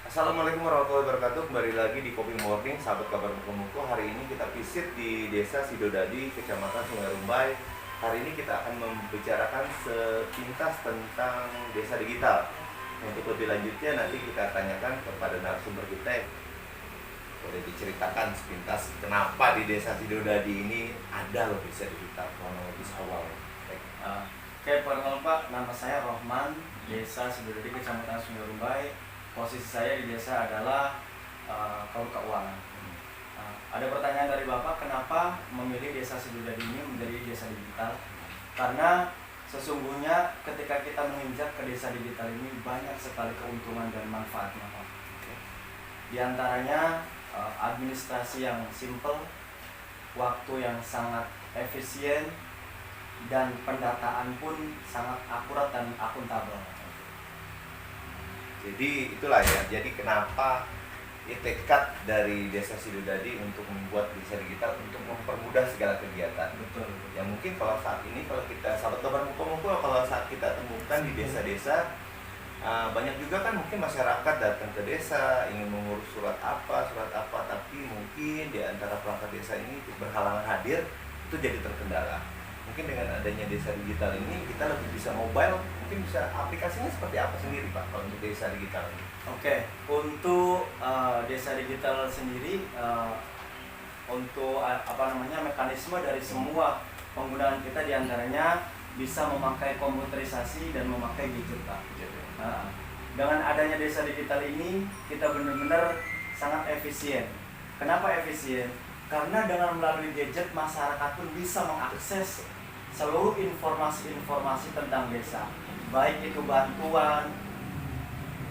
Assalamualaikum warahmatullahi wabarakatuh. Kembali lagi di Kopi Morning, sahabat kabar muko-muko. Hari ini kita visit di Desa Sidodadi, Kecamatan Sungai Rumbai. Hari ini kita akan membicarakan sepintas tentang desa digital. Untuk lebih lanjutnya nanti kita tanyakan kepada narasumber kita. Boleh diceritakan sepintas kenapa di Desa Sidodadi ini ada loh desa digital, kronologis awal. Oke, perkenalkan Pak, nama saya Rohman, Desa Sidodadi, Kecamatan Sungai Rumbai. Posisi saya di desa adalah kaum keuangan. Ada pertanyaan dari Bapak, kenapa memilih Desa Sidodadi ini menjadi desa digital? Karena sesungguhnya ketika kita menginjak ke desa digital ini banyak sekali keuntungan dan manfaatnya, Pak. Di antaranya administrasi yang simple, waktu yang sangat efisien, dan pendataan pun sangat akurat dan akuntabel. Jadi itulah ya, jadi kenapa tekad dari Desa Sidodadi untuk membuat desa digital untuk mempermudah segala kegiatan. Betul. Ya mungkin kalau saat ini, kalau kita sahabat kabar muko-muko, kalau saat kita temukan di desa-desa, banyak juga kan mungkin masyarakat datang ke desa ingin mengurus surat apa, tapi mungkin di antara perangkat desa ini berhalangan hadir, itu jadi terkendala. Mungkin dengan adanya desa digital ini kita lebih bisa mobile, mungkin bisa aplikasinya seperti apa sendiri Pak kalau untuk desa digital ini? Oke, untuk desa digital sendiri, untuk mekanisme dari semua penggunaan kita diantaranya bisa memakai komputerisasi dan memakai gadget, Pak. Dengan adanya desa digital ini kita benar-benar sangat efisien. Kenapa efisien? Karena dengan melalui gadget masyarakat pun bisa mengakses seluruh informasi-informasi tentang desa, baik itu bantuan,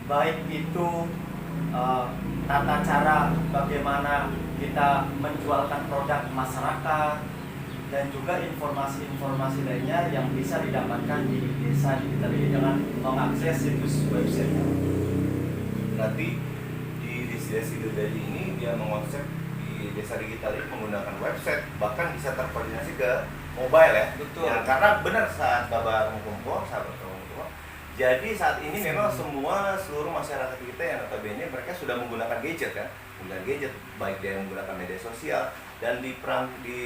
baik itu tata cara bagaimana kita menjualkan produk masyarakat, dan juga informasi-informasi lainnya yang bisa didapatkan di desa digital ini dengan mengakses situs website. Berarti di Desa Sidodadi ini dia mengonsep di desa digital ini menggunakan website, bahkan bisa terkoordinasi ke mobile ya. Betul. Ya, karena benar saat kabar muko-muko, sahabat muko, jadi saat ini memang seluruh masyarakat kita yang notabene mereka sudah menggunakan gadget kan, menggunakan gadget, baik dia yang menggunakan media sosial, dan di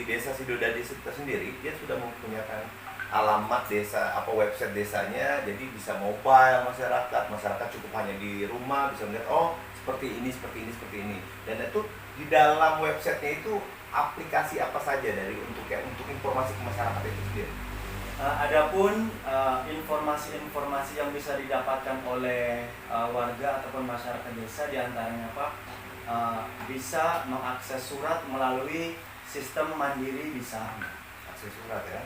desa Sidodadi sendiri dia sudah mempunyai alamat desa, website desanya, jadi bisa mobile masyarakat cukup hanya di rumah bisa melihat seperti ini, dan itu di dalam websitenya itu aplikasi apa saja untuk informasi ke masyarakat itu sendiri. Adapun informasi-informasi yang bisa didapatkan oleh warga ataupun masyarakat desa diantaranya Pak, bisa mengakses surat melalui sistem mandiri bisa. Akses surat ya?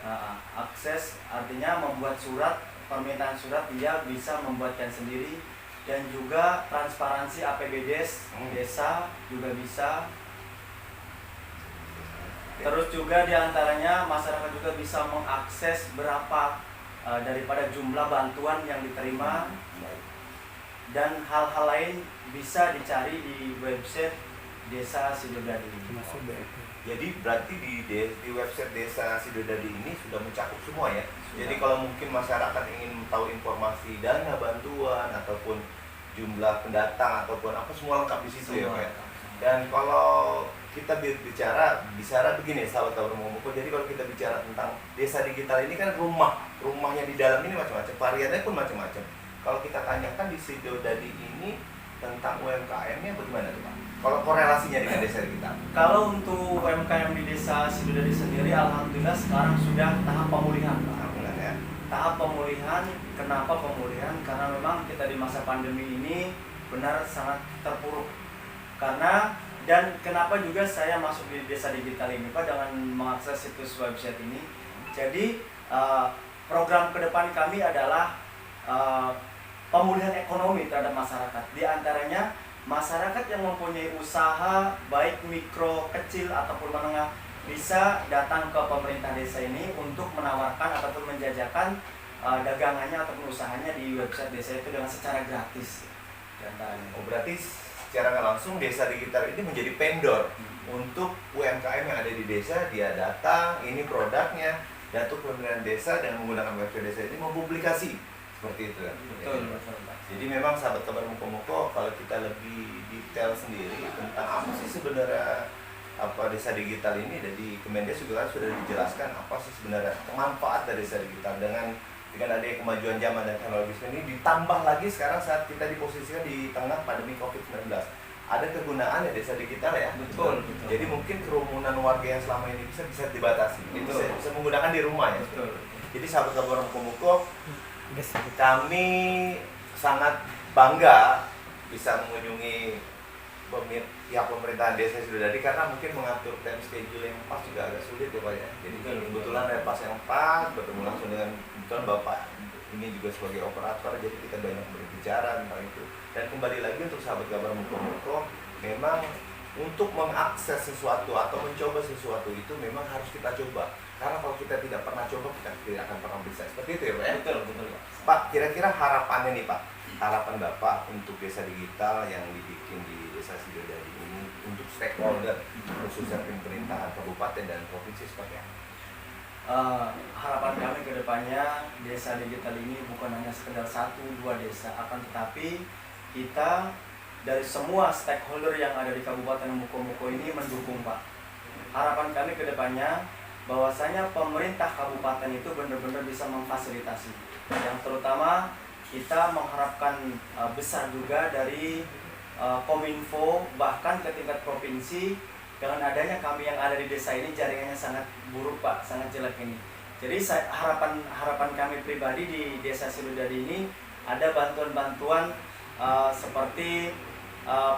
Akses artinya membuat surat, permintaan surat dia bisa membuatkan sendiri, dan juga transparansi APBDes desa juga bisa. Terus juga diantaranya masyarakat juga bisa mengakses berapa daripada jumlah bantuan yang diterima, dan hal-hal lain bisa dicari di website Desa Sidodadi. Jadi berarti di website Desa Sidodadi ini sudah mencakup semua ya. Jadi kalau mungkin masyarakat ingin tahu informasi dana bantuan ataupun jumlah pendatang ataupun apa, semua lengkap di situ ya Pak. Dan kalau kita bicara begini sahabat kabar muko, jadi kalau kita bicara tentang desa digital ini kan rumahnya di dalam ini macam-macam, variannya pun macam-macam. Kalau kita tanyakan di Sidodadi ini tentang UMKM-nya bagaimana tuh Pak? Kalau korelasinya dengan desa digital? Kalau untuk UMKM di Desa Sidodadi sendiri, alhamdulillah sekarang sudah tahap pemulihan, Pak. Ya. Tahap pemulihan. Kenapa pemulihan? Karena memang kita di masa pandemi ini benar sangat terpuruk. Dan kenapa juga saya masuk di desa digital ini Pak, dengan mengakses situs website ini. Jadi program ke depan kami adalah pemulihan ekonomi terhadap masyarakat. Di antaranya masyarakat yang mempunyai usaha baik mikro, kecil ataupun menengah bisa datang ke pemerintah desa ini untuk menawarkan ataupun menjajakan dagangannya ataupun usahanya di website desa itu dengan secara gratis. Berarti secara nggak langsung desa digital ini menjadi vendor untuk UMKM yang ada di desa. Dia datang, ini produknya, Datuk Pemerintahan Desa dengan menggunakan website desa ini mempublikasi seperti itu kan. Betul, betul, Pak. Jadi memang sahabat kabar Muko-Muko, kalau kita lebih detail sendiri tentang apa sih sebenarnya apa desa digital ini, dari Kemendes juga kan sudah dijelaskan apa sih sebenarnya manfaat dari desa digital dengan adanya kemajuan zaman dan teknologi ini, ditambah lagi sekarang saat kita diposisikan di tengah pandemi COVID-19. Ada kegunaan ya desa digital ya. Betul, betul. Jadi mungkin kerumunan warga yang selama ini bisa dibatasi. Betul. Bisa menggunakan di rumah ya. Betul. Jadi sahabat kabar Muko-Muko, kami sangat bangga bisa mengunjungi pihak pemerintahan desa Sidodadi, karena mungkin mengatur time schedule yang pas juga agak sulit ya Pak ya. Jadi kebetulan ada pas yang pas, bertemu langsung dengan kebetulan Bapak ini juga sebagai operator, jadi kita banyak berbicara tentang itu. Dan kembali lagi untuk sahabat kabar Muko-Muko, memang untuk mengakses sesuatu atau mencoba sesuatu itu memang harus kita coba. Karena kalau kita tidak pernah coba, kita tidak akan pernah bisa. Seperti itu ya Pak ya? Betul, betul, Pak. Pak, kira-kira harapannya nih Pak, harapan Bapak untuk desa digital yang dibikin di desa Sidodadi ini untuk stakeholder, khususnya pemerintahan kabupaten dan provinsi seperti apa? Harapan kami ke depannya, desa digital ini bukan hanya sekedar 1-2 desa, akan tetapi kita dari semua stakeholder yang ada di Kabupaten Muko-Muko ini mendukung Pak. Harapan kami ke depannya bahwasanya pemerintah kabupaten itu benar-benar bisa memfasilitasi. Yang terutama kita mengharapkan besar juga dari Kominfo, bahkan ke tingkat provinsi. Dengan adanya kami yang ada di desa ini, jaringannya sangat buruk Pak, sangat jelek ini. Jadi harapan kami pribadi di desa Sidodadi ini ada bantuan-bantuan seperti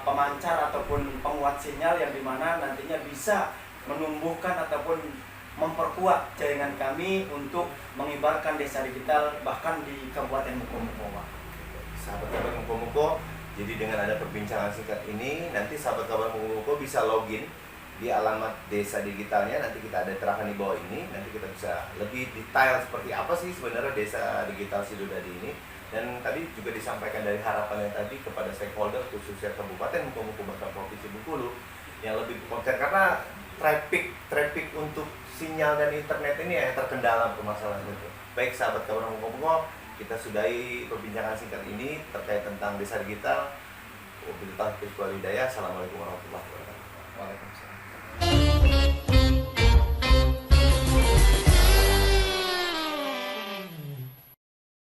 pemancar ataupun penguat sinyal yang dimana nantinya bisa menumbuhkan ataupun memperkuat jaringan kami untuk mengibarkan desa digital bahkan di Kabupaten Muko-Muko Pak. Sahabat kabar Muko-Muko, jadi dengan ada perbincangan singkat ini, nanti sahabat kabar Muko-Muko bisa login di alamat desa digitalnya, nanti kita ada terakan di bawah ini, nanti kita bisa lebih detail seperti apa sih sebenarnya desa digital Sidodadi ini. Dan tadi juga disampaikan dari harapannya tadi kepada stakeholder, khususnya Kabupaten Muko-Muko bahkan Provinsi Bengkulu, yang lebih konten, karena traffic untuk sinyal dan internet ini yang terkendala permasalahan itu. Baik sahabat kabar Muko-Muko, kita sudahi perbincangan singkat ini terkait tentang desa digital. Wabillahi taufiq wal hidayah. Assalamualaikum warahmatullahi wabarakatuh. Waalaikumsalam.